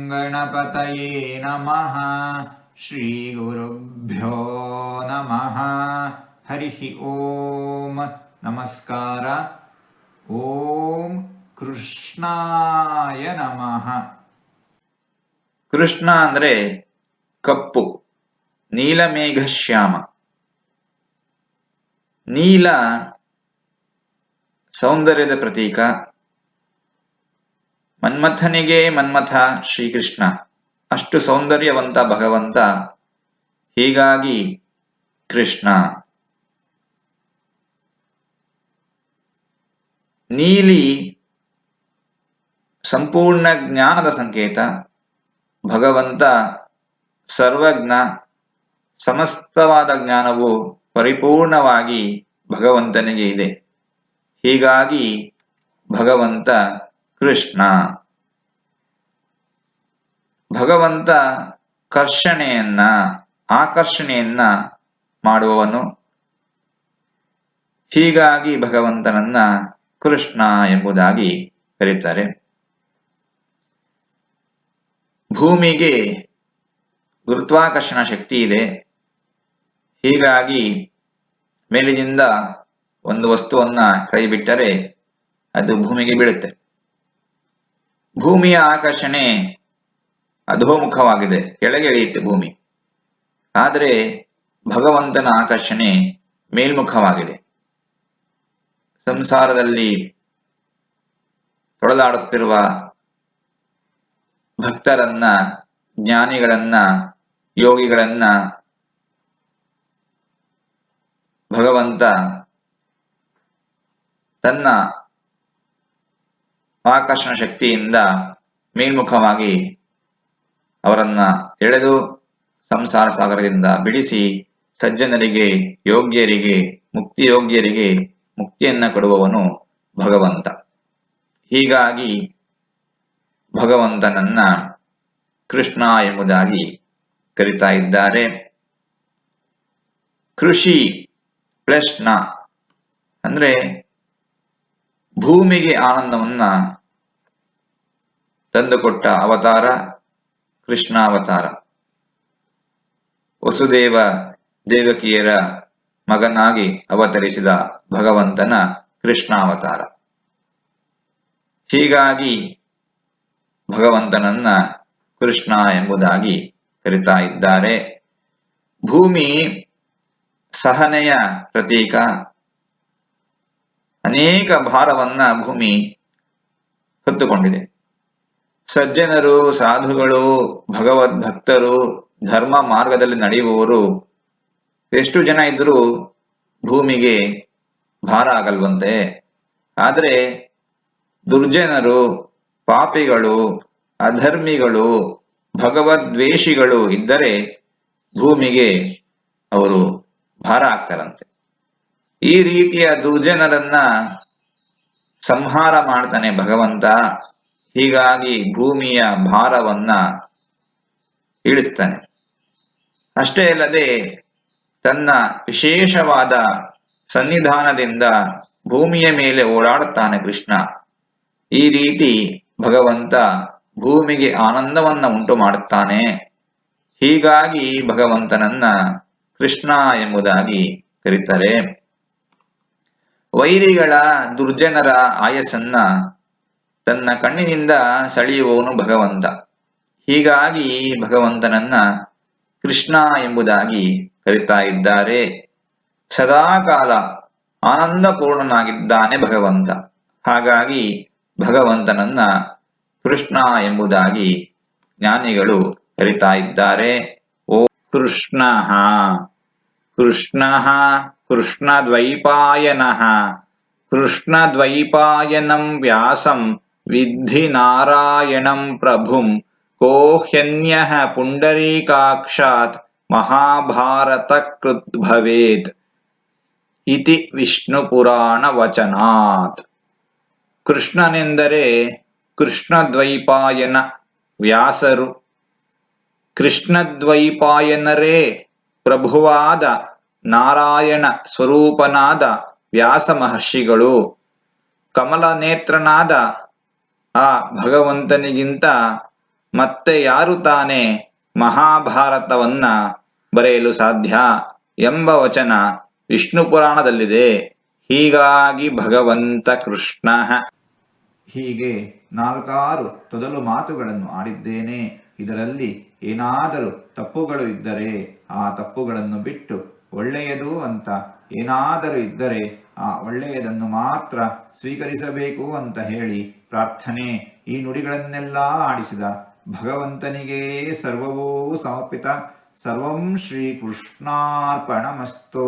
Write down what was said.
ಗಣಪತಯೇ ನಮಃ. ಶ್ರೀ ಗುರುಭ್ಯೋ ನಮಃ. ಹರಿ ಓಂ. ನಮಸ್ಕಾರ. ಓಂ ಕೃಷ್ಣಾಯ ನಮಃ. ಕೃಷ್ಣ ಅಂದ್ರೆ ಕಪ್ಪು, ನೀಲಮೇಘ ಶ್ಯಾಮ. ನೀಲ ಸೌಂದರ್ಯದ ಪ್ರತೀಕ. ಮನ್ಮಥನಿಗೆ ಮನ್ಮಥ ಶ್ರೀಕೃಷ್ಣ, ಅಷ್ಟು ಸೌಂದರ್ಯವಂತ ಭಗವಂತ. ಹೀಗಾಗಿ ಕೃಷ್ಣ. ನೀಲಿ ಸಂಪೂರ್ಣ ಜ್ಞಾನದ ಸಂಕೇತ. ಭಗವಂತ ಸರ್ವಜ್ಞ. ಸಮಸ್ತವಾದ ಜ್ಞಾನವು ಪರಿಪೂರ್ಣವಾಗಿ ಭಗವಂತನಿಗೆ ಇದೆ. ಹೀಗಾಗಿ ಭಗವಂತ ಕೃಷ್ಣ. ಭಗವಂತ ಆಕರ್ಷಣೆಯನ್ನ ಮಾಡುವವನು. ಹೀಗಾಗಿ ಭಗವಂತನನ್ನ ಕೃಷ್ಣ ಎಂಬುದಾಗಿ ಕರೀತಾರೆ. ಭೂಮಿಗೆ ಗುರುತ್ವಾಕರ್ಷಣ ಶಕ್ತಿ ಇದೆ. ಹೀಗಾಗಿ ಮೇಲಿನಿಂದ ಒಂದು ವಸ್ತುವನ್ನ ಕೈ ಬಿಟ್ಟರೆ ಅದು ಭೂಮಿಗೆ ಬೀಳುತ್ತೆ. ಭೂಮಿಯ ಆಕರ್ಷಣೆ ಅಧೋಮುಖವಾಗಿದೆ, ಕೆಳಗೆ ಇಳಿಯುತ್ತೆ ಭೂಮಿ. ಆದರೆ ಭಗವಂತನ ಆಕರ್ಷಣೆ ಮೇಲ್ಮುಖವಾಗಿದೆ. ಸಂಸಾರದಲ್ಲಿ ತೊಳಲಾಡುತ್ತಿರುವ ಭಕ್ತರನ್ನ, ಜ್ಞಾನಿಗಳನ್ನ, ಯೋಗಿಗಳನ್ನ ಭಗವಂತ ತನ್ನ ಆಕರ್ಷಣ ಶಕ್ತಿಯಿಂದ ಮೇಲ್ಮುಖವಾಗಿ ಅವರನ್ನ ಎಳೆದು ಸಂಸಾರ ಸಾಗರದಿಂದ ಬಿಡಿಸಿ ಸಜ್ಜನರಿಗೆ, ಯೋಗ್ಯರಿಗೆ, ಮುಕ್ತಿಯೋಗ್ಯರಿಗೆ ಮುಕ್ತಿಯನ್ನ ಕೊಡುವವನು ಭಗವಂತ. ಹೀಗಾಗಿ ಭಗವಂತನನ್ನ ಕೃಷ್ಣ ಎಂಬುದಾಗಿ ಕರೀತಾ ಇದ್ದಾರೆ. ಕೃಷಿ ಪ್ಲಸ್ ನ ಅಂದ್ರೆ ಭೂಮಿಗೆ ಆನಂದವನ್ನ ತಂದುಕೊಟ್ಟ ಅವತಾರ ಕೃಷ್ಣಾವತಾರ. ವಸುದೇವ ದೇವಕಿಯರ ಮಗನಾಗಿ ಅವತರಿಸಿದ ಭಗವಂತನ ಕೃಷ್ಣಾವತಾರ. ಹೀಗಾಗಿ ಭಗವಂತನನ್ನ ಕೃಷ್ಣ ಎಂಬುದಾಗಿ ಕರೀತಾ ಇದ್ದಾರೆ. ಭೂಮಿ ಸಹನೆಯ ಪ್ರತೀಕ. ಅನೇಕ ಭಾರವನ್ನ ಭೂಮಿ ಹೊತ್ತುಕೊಂಡಿದೆ. ಸಜ್ಜನರು, ಸಾಧುಗಳು, ಭಗವದ್ ಭಕ್ತರು, ಧರ್ಮ ಮಾರ್ಗದಲ್ಲಿ ನಡೆಯುವವರು ಎಷ್ಟು ಜನ ಇದ್ರೂ ಭೂಮಿಗೆ ಭಾರ ಆಗಲ್ವಂತೆ. ಆದರೆ ದುರ್ಜನರು, ಪಾಪಿಗಳು, ಅಧರ್ಮಿಗಳು, ಭಗವದ್ವೇಷಿಗಳು ಇದ್ದರೆ ಭೂಮಿಗೆ ಅವರು ಭಾರ ಆಗ್ತಾರಂತೆ. ಈ ರೀತಿಯ ದುರ್ಜನರನ್ನ ಸಂಹಾರ ಮಾಡ್ತಾನೆ ಭಗವಂತ. ಹೀಗಾಗಿ ಭೂಮಿಯ ಭಾರವನ್ನ ಇಳಿಸ್ತಾನೆ. ಅಷ್ಟೇ ಅಲ್ಲದೆ ತನ್ನ ವಿಶೇಷವಾದ ಸನ್ನಿಧಾನದಿಂದ ಭೂಮಿಯ ಮೇಲೆ ಓಡಾಡುತ್ತಾನೆ ಕೃಷ್ಣ. ಈ ರೀತಿ ಭಗವಂತ ಭೂಮಿಗೆ ಆನಂದವನ್ನ ಉಂಟು ಮಾಡುತ್ತಾನೆ. ಹೀಗಾಗಿ ಭಗವಂತನನ್ನ ಕೃಷ್ಣ ಎಂಬುದಾಗಿ ಕರೀತಾರೆ. ವೈರಿಗಳ, ದುರ್ಜನರ ಆಯಸ್ಸನ್ನ ತನ್ನ ಕಣ್ಣಿನಿಂದ ಸೆಳೆಯುವವನು ಭಗವಂತ. ಹೀಗಾಗಿ ಭಗವಂತನನ್ನ ಕೃಷ್ಣ ಎಂಬುದಾಗಿ ಕರೀತಾ ಇದ್ದಾರೆ. ಸದಾಕಾಲ ಆನಂದಪೂರ್ಣನಾಗಿದ್ದಾನೆ ಭಗವಂತ. ಹಾಗಾಗಿ ಭಗವಂತನನ್ನ ಕೃಷ್ಣ ಎಂಬುದಾಗಿ ಜ್ಞಾನಿಗಳು ಕರೀತಾ ಇದ್ದಾರೆ. ಓ ಕೃಷ್ಣ ಕೃಷ್ಣ ಕೃಷ್ಣದ್ವೈಪಾಯನಃ ಕೃಷ್ಣದ್ವೈಪಾಯನಂ ವ್ಯಾಸಂ ವಿದ್ಧಿ ನಾರಾಯಣಂ ಪ್ರಭುಂ ಕೋ ಹ್ಯನ್ಯಃ ಪುಂಡರೀಕಾಕ್ಷಾತ್ ಮಹಾಭಾರತ ಕೃತ್ ಭವೇತ್ ಇತಿ ವಿಷ್ಣು ಪುರಾಣ ವಚನಾತ್. ಕೃಷ್ಣನೆಂದರೆ ಕೃಷ್ಣದ್ವೈಪಾಯನ ವ್ಯಾಸರು. ಕೃಷ್ಣದ್ವೈಪಾಯನರೇ ಪ್ರಭುವಾದ ನಾರಾಯಣ ಸ್ವರೂಪನಾದ ವ್ಯಾಸ ಮಹರ್ಷಿಗಳು. ಕಮಲ ನೇತ್ರನಾದ ಆ ಭಗವಂತನಿಗಿಂತ ಮತ್ತೆ ಯಾರು ತಾನೇ ಮಹಾಭಾರತವನ್ನ ಬರೆಯಲು ಸಾಧ್ಯ ಎಂಬ ವಚನ ವಿಷ್ಣು ಪುರಾಣದಲ್ಲಿದೆ. ಹೀಗಾಗಿ ಭಗವಂತ ಕೃಷ್ಣ ಹೀಗೆ 4 ತೊದಲು ಮಾತುಗಳನ್ನು ಆಡಿದ್ದೇನೆ. ಇದರಲ್ಲಿ ಏನಾದರೂ ತಪ್ಪುಗಳು ಇದ್ದರೆ ಆ ತಪ್ಪುಗಳನ್ನು ಬಿಟ್ಟು ಒಳ್ಳೆಯದು ಅಂತ ಏನಾದರೂ ಇದ್ದರೆ ಆ ಒಳ್ಳೆಯದನ್ನು ಮಾತ್ರ ಸ್ವೀಕರಿಸಬೇಕು ಅಂತ ಹೇಳಿ ಪ್ರಾರ್ಥನೆ. ಈ ನುಡಿಗಳನ್ನೆಲ್ಲ ಆಡಿಸಿದ ಭಗವಂತನಿಗೇ ಸರ್ವವೂ ಸಮರ್ಪಿತ. ಸರ್ವಂ ಶ್ರೀ ಕೃಷ್ಣಾರ್ಪಣಮಸ್ತು.